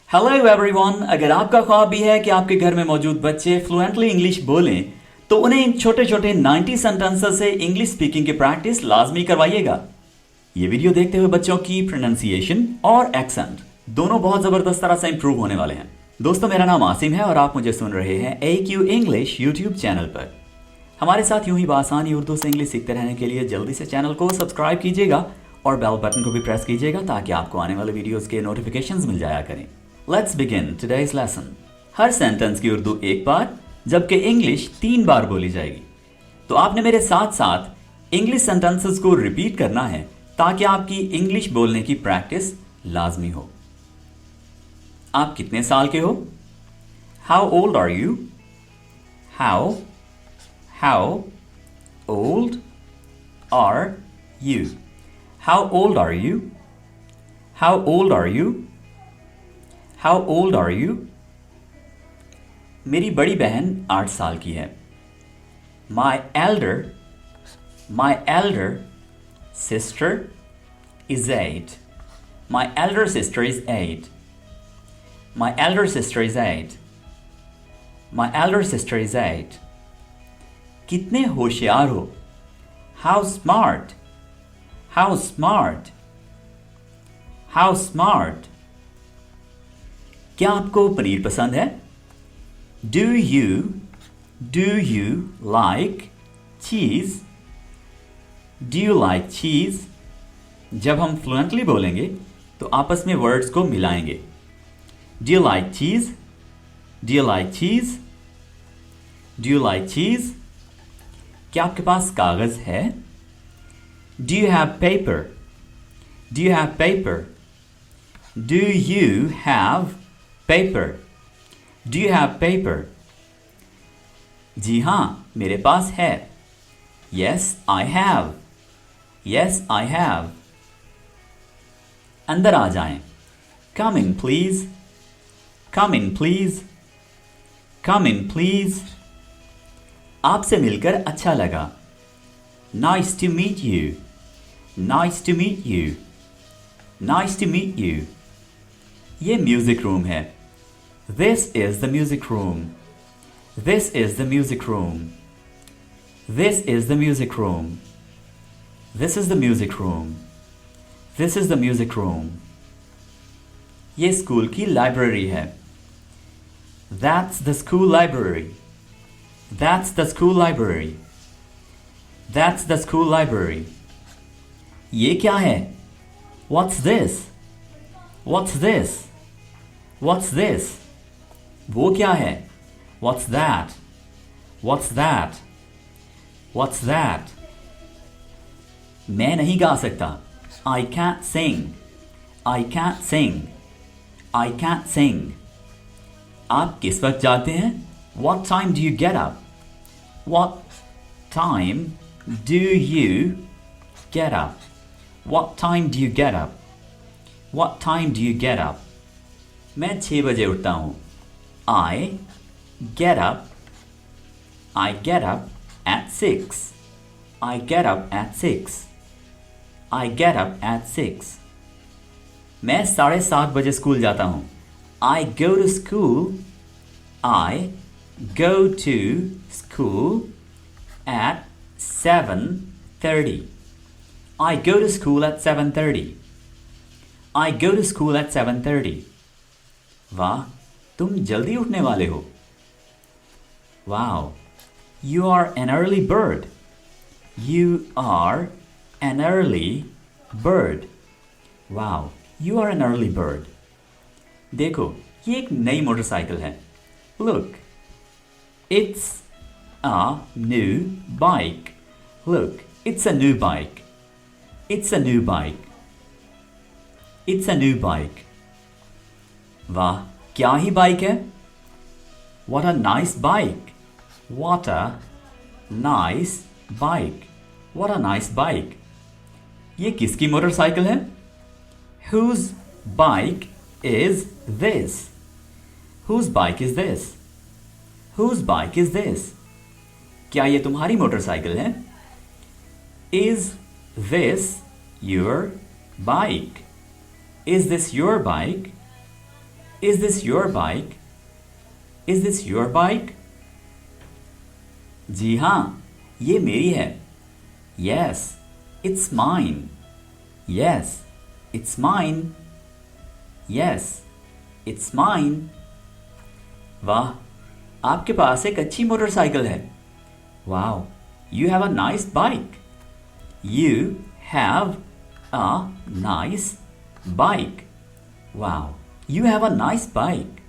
Hello everyone. अगर आपका ख्वाब भी है कि आपके घर में मौजूद बच्चे फ्लुएंटली इंग्लिश बोलें तो उन्हें इन छोटे छोटे 90 सेंटेंसेस से इंग्लिश स्पीकिंग की प्रैक्टिस लाजमी करवाइएगा। ये वीडियो देखते हुए बच्चों की प्रोनाउंसिएशन और एक्सेंट दोनों बहुत जबरदस्त तरह से इंप्रूव होने वाले हैं। दोस्तों, मेरा नाम आसिम है और आप मुझे सुन रहे हैं AQ इंग्लिश यूट्यूब चैनल पर। हमारे साथ यूं ही बासानी उर्दू से इंग्लिश सीखते रहने के लिए जल्दी से चैनल को सब्सक्राइब कीजिएगा और बेल बटन को भी प्रेस कीजिएगा ताकि आपको आने वाले वीडियोस के नोटिफिकेशंस मिल जाया करें। Let's begin today's lesson. Her sentence की उर्दू एक बार जबकि इंग्लिश 3 बार बोली जाएगी। तो आपने मेरे साथ साथ इंग्लिश सेंटेंसेस को रिपीट करना है ताकि आपकी इंग्लिश बोलने की प्रैक्टिस लाजमी हो। आप कितने साल के हो? How old are you? How old are you? How old are you? How old are you? How old are you? मेरी बड़ी बहन 8 साल की है। My elder sister is 8। My elder sister is 8। My elder sister is 8। My elder sister is 8। कितने होशियार हो? How smart? How smart? How smart? क्या आपको पनीर पसंद है? Do you like cheese? Do you like cheese? जब हम फ्लुएंटली बोलेंगे तो आपस में वर्ड्स को मिलाएंगे। Do you like cheese? Do you like cheese? Do you like cheese? क्या आपके पास कागज है? Do you have paper? Do you have paper? Do you have paper? Do you have paper? जी हाँ, मेरे पास है। Yes, I have. Yes, I have. अंदर आ जाएं। Come in, please. Come in, please. Come in, please. आपसे मिलकर अच्छा लगा। Nice to meet you. Nice to meet you. Nice to meet you. ये म्यूजिक रूम है। This is the music room. This is the music room. This is the music room. This is the music room. This is the music room. ये school की library है। That's the school library. That's the school library. That's the school library. ये क्या है? What's this? What's this? What's this? वो क्या है? What's that? What's that? What's that? मैं नहीं गा सकता। I can't sing. I can't sing. I can't sing. आप किस वक्त जाते हैं? What time do you get up? What time do you get up? What time do you get up? What time do you get up? मैं 6 बजे उठता हूँ। I get up at 6. I get up at 6. I get up at 6. मैं 7:30 बजे school जाता हूँ। I go to school. I go to school at 7:30. I go to school at 7:30. I go to school at 7:30. वाह, तुम जल्दी उठने वाले हो। Wow, you are an early bird. You are an early bird. Wow, you are an early bird. देखो, ये एक नई मोटरसाइकिल है। Look, it's a new bike. Look, it's a new bike. It's a new bike. It's a new bike. वाह, क्या ही bike है। What a nice bike. What a nice bike. What a nice bike. ये किसकी motorcycle है? Whose bike is this? Whose bike is this? Whose bike is this? क्या ये तुम्हारी motorcycle है? Is this your bike? Is this your bike? Is this your bike? Is this your bike? जी हाँ, ये मेरी है. Yes, it's mine. Yes, it's mine. Yes, it's mine. वाह, आपके पास एक अच्छी मोटरसाइकिल है. Wow, you have a nice bike. You have a nice bike. Wow, you have a nice bike.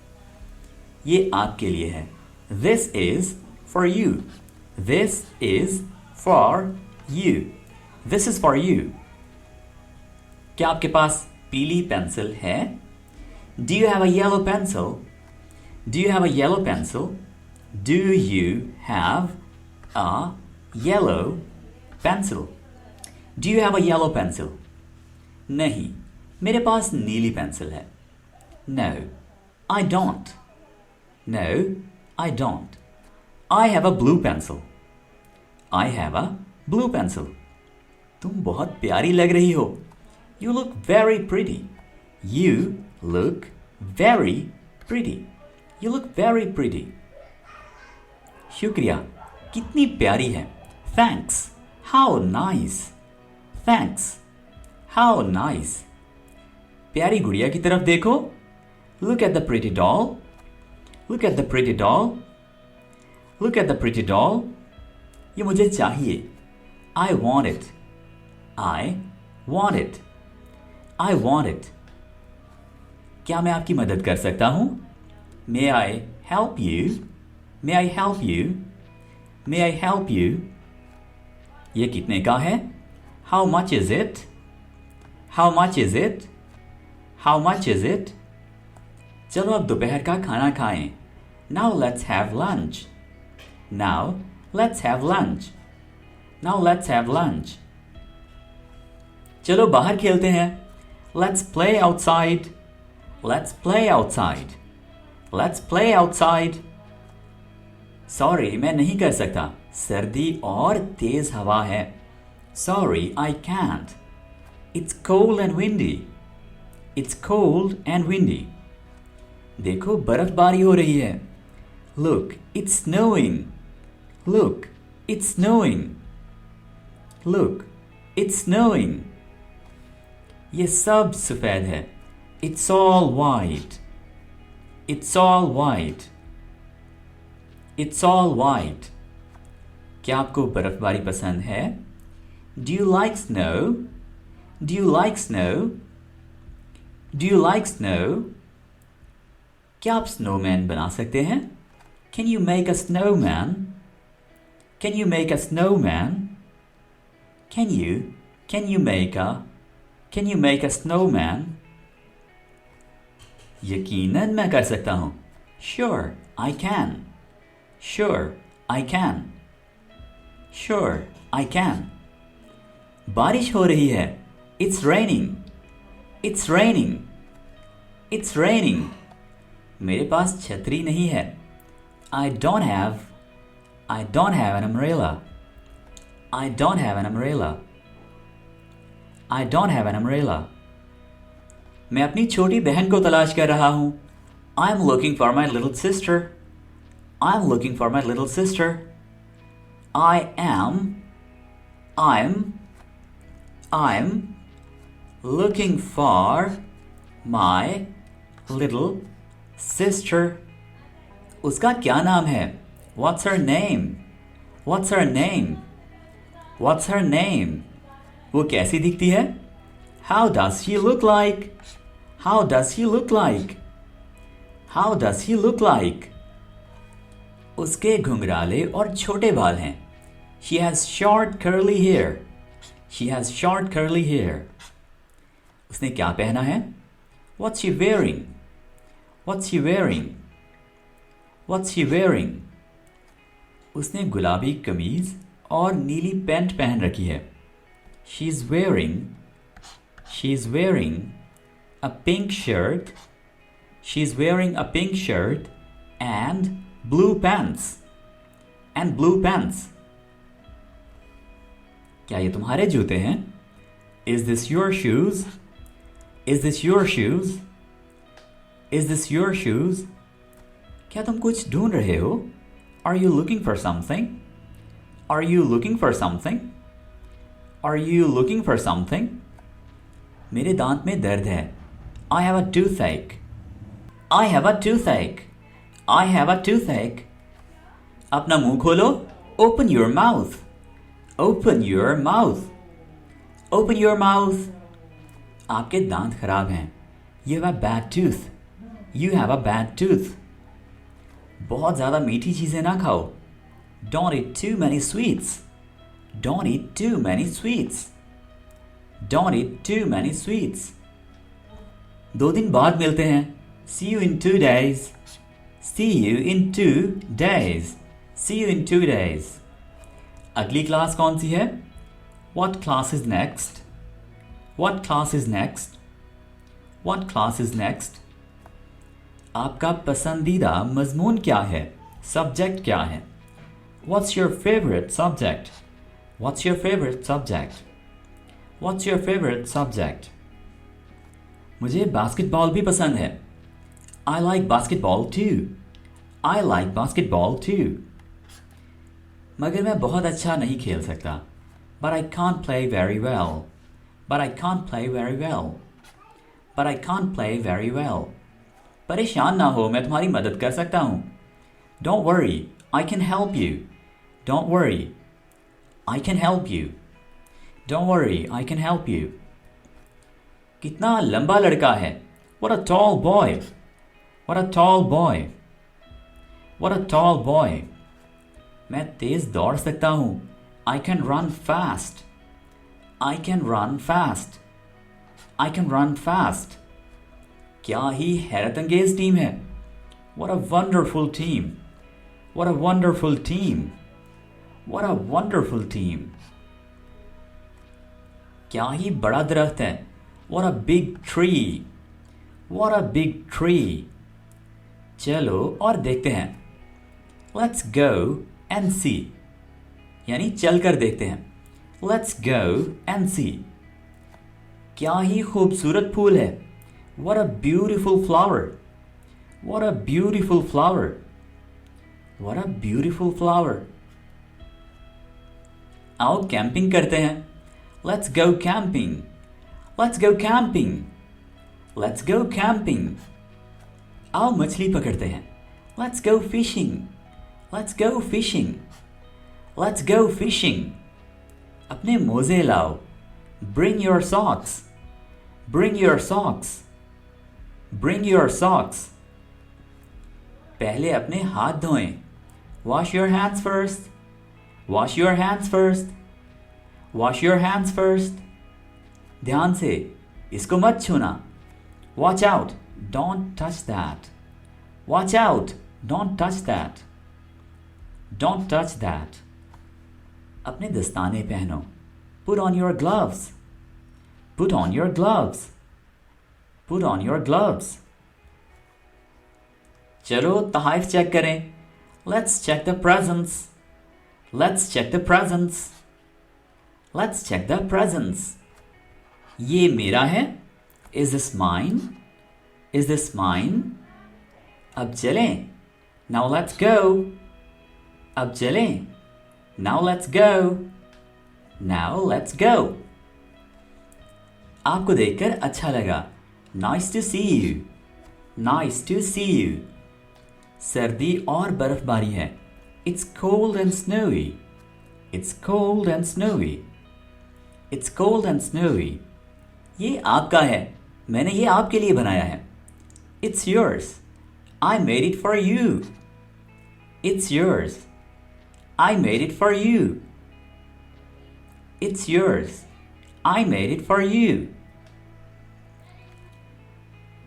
ये आपके लिए है. This is for you. This is for you. This is for you. क्या आपके पास पीली पेंसिल है? Do you have a yellow pencil? Do you have a yellow pencil? Do you have a yellow pencil? Do you have a yellow pencil? नहीं, मेरे पास नीली pencil है. No, I don't. No, I don't. I have a blue pencil. I have a blue pencil. तुम बहुत प्यारी लग रही हो. You look very pretty. You look very pretty. You look very pretty. शुक्रिया, कितनी प्यारी है. Thanks. How nice. Thanks. How nice. प्यारी गुड़िया की तरफ देखो. Look at the pretty doll. Look at the pretty doll. Look at the pretty doll. ये मुझे चाहिए. I want it. I want it. I want it. क्या मैं आपकी मदद कर सकता हूँ? May I help you? May I help you? May I help you? ये कितने का है? How much is it? How much is it? How much is it? चलो अब दोपहर का खाना खाएं. Now let's have lunch. Now let's have lunch. Now let's have lunch. चलो बाहर खेलते हैं. Let's play outside. Let's play outside. Let's play outside. Sorry, मैं नहीं कर सकता. सर्दी और तेज हवा है. Sorry, I can't. It's cold and windy. It's cold and windy. देखो बर्फबारी हो रही है. Look, it's snowing. Look, it's snowing. Look, it's snowing. ये सब सफेद है. It's all white. It's all white. It's all white. क्या आपको बर्फबारी पसंद है? Do you like snow? Do you like snow? Do you like snow? क्या आप snowman बना सकते हैं? Can you make a snowman? Can you make a snowman? Can you make a snowman? यकीनन मैं कर सकता हूँ. Sure, I can. Sure, I can. Sure, I can. बारिश हो रही है. It's raining. It's raining. It's raining. मेरे पास छतरी नहीं है. I don't have an umbrella. I don't have an umbrella. I don't have an umbrella. मैं अपनी छोटी बहन को तलाश कर रहा हूँ. I'm looking for my little sister. I'm looking for my little sister. I'm looking for my little sister. उसका क्या नाम है? What's her name? What's her name? What's her name? वो कैसी दिखती है? How does she look like? How does he look like? How does he look like? उसके घुंघराले और छोटे बाल हैं. She has short curly hair. She has short curly hair. उसने क्या पहना है? What's she wearing? What's she wearing? What's she wearing? उसने गुलाबी कमीज और नीली पैंट पहन रखी है. She's wearing a pink shirt. She's wearing a pink shirt and blue pants. And blue pants. क्या ये तुम्हारे जूते हैं? Is this your shoes? Is this your shoes? Is this your shoes? क्या तुम कुछ ढूंढ रहे हो? Are you looking for something? Are you looking for something? Are you looking for something? मेरे दांत में दर्द है. I have a toothache. I have a toothache. I have a toothache. अपना मुंह खोलो. Open your mouth. Open your mouth. Open your mouth. आपके दांत खराब हैं. You have a bad tooth. You have a bad tooth. बहुत ज़्यादा मीठी चीज़ें ना खाओ. Don't eat too many sweets. Don't eat too many sweets. Don't eat too many sweets. 2 दिन बाद मिलते हैं. See you in 2 days. See you in 2 days. See you in 2 days. अगली क्लास कौन सी है? What class is next? What class is next? What class is next? आपका पसंदीदा मजमून क्या है? सब्जेक्ट क्या है? What's your favorite subject? What's your favorite subject? What's your favorite subject? मुझे बास्केटबॉल भी पसंद है. I like basketball too. I like basketball too. मगर मैं बहुत अच्छा नहीं खेल सकता. But I can't play very well. But I can't play very well. But I can't play very well. परेशान ना हो, मैं तुम्हारी मदद कर सकता हूँ. Don't worry, I can help you. Don't worry, I can help you. Don't worry, I can help you. कितना लंबा लड़का है. What a tall boy. What a tall boy. What a tall boy. मैं तेज दौड़ सकता हूँ. I can run fast. I can run fast. I can run fast. क्या ही हैरत अंगेज टीम है. What a wonderful team. What a wonderful team. What a wonderful team. क्या ही बड़ा दरख्त है. What a big tree. What a big tree. चलो और देखते हैं. Let's go and see. यानी चल कर देखते हैं. Let's go and see. क्या ही खूबसूरत फूल है. What a beautiful flower. What a beautiful flower. What a beautiful flower. आओ कैंपिंग करते हैं. Let's go camping. Let's go camping. Let's go camping. आओ मछली पकड़ते हैं. Let's go fishing. Let's go fishing. Let's go fishing. अपने मोजे लाओ. Bring your socks. Bring your socks. Bring your socks. पहले अपने हाथ धोएं. Wash your hands first. Wash your hands first. Wash your hands first. ध्यान से, इसको मत छूना. Watch out. Don't touch that. Watch out. Don't touch that. Don't touch that. अपने दस्ताने पहनो. Put on your gloves. Put on your gloves. Put on your gloves. चलो तहाइफ check करें. Let's check the presents. Let's check the presents. Let's check the presents. ये मेरा है. Is this mine? Is this mine? अब चलें. Now let's go. अब चलें. Now let's go. Now let's go. आपको देखकर अच्छा लगा. Nice to see you. Nice to see you. सर्दी और बर्फबारी है. It's cold and snowy. It's cold and snowy. It's cold and snowy. ये आपका है. मैंने ये आपके लिए बनाया है. It's yours. I made it for you. It's yours. I made it for you. It's yours. I made it for you.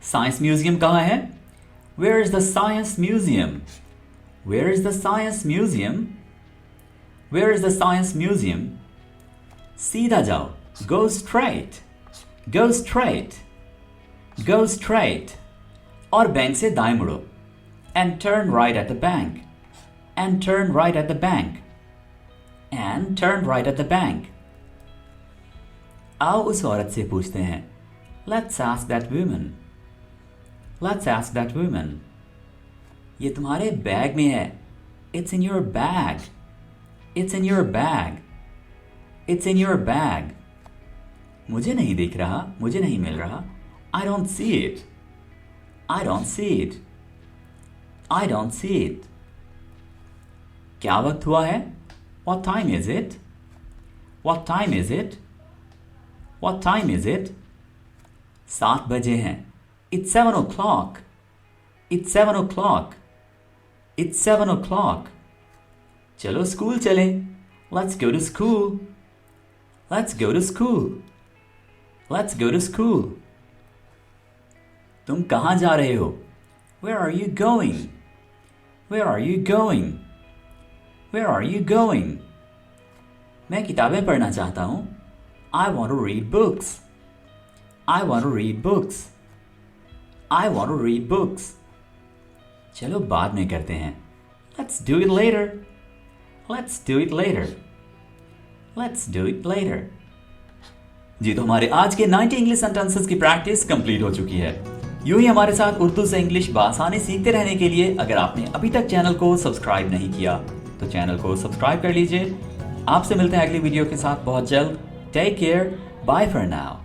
Science museum कहाँ है? Where is the science museum? Where is the science museum? Where is the science museum? सीधा जाओ. Go straight. Go straight. Go straight. और bank से दाएं मुड़ो. And turn right at the bank. And turn right at the bank. And turn right at the bank. आओ उस औरत से पूछते हैं. Let's ask that woman. Let's ask that woman. ये तुम्हारे बैग में है. It's in your bag. It's in your bag. It's in your bag. मुझे नहीं दिख रहा, मुझे नहीं मिल रहा. I don't see it. I don't see it. I don't see it. क्या वक्त हुआ है? What time is it? What time is it? What time is it? 7 बजे हैं. It's 7 o'clock. It's 7 o'clock. It's 7 o'clock. चलो स्कूल चले. Let's go to school. Let's go to school. Let's go to school. तुम कहाँ जा रहे हो? Where are you going? Where are you going? Where are you going? मैं किताबें पढ़ना चाहता हूँ. I want to read books. I want to read books. I want to read books. चलो बाद में करते हैं. Let's do it later. Let's do it later. Let's do it later. जी तो हमारे आज के 90 इंग्लिश सेंटेंसेस की प्रैक्टिस कंप्लीट हो चुकी है. यूं ही हमारे साथ उर्दू से इंग्लिश बआसानी सीखते रहने के लिए अगर आपने अभी तक चैनल को सब्सक्राइब नहीं किया तो चैनल को सब्सक्राइब कर लीजिए. आपसे मिलते हैं अगली वीडियो के साथ बहुत जल्द. Take care. Bye for now.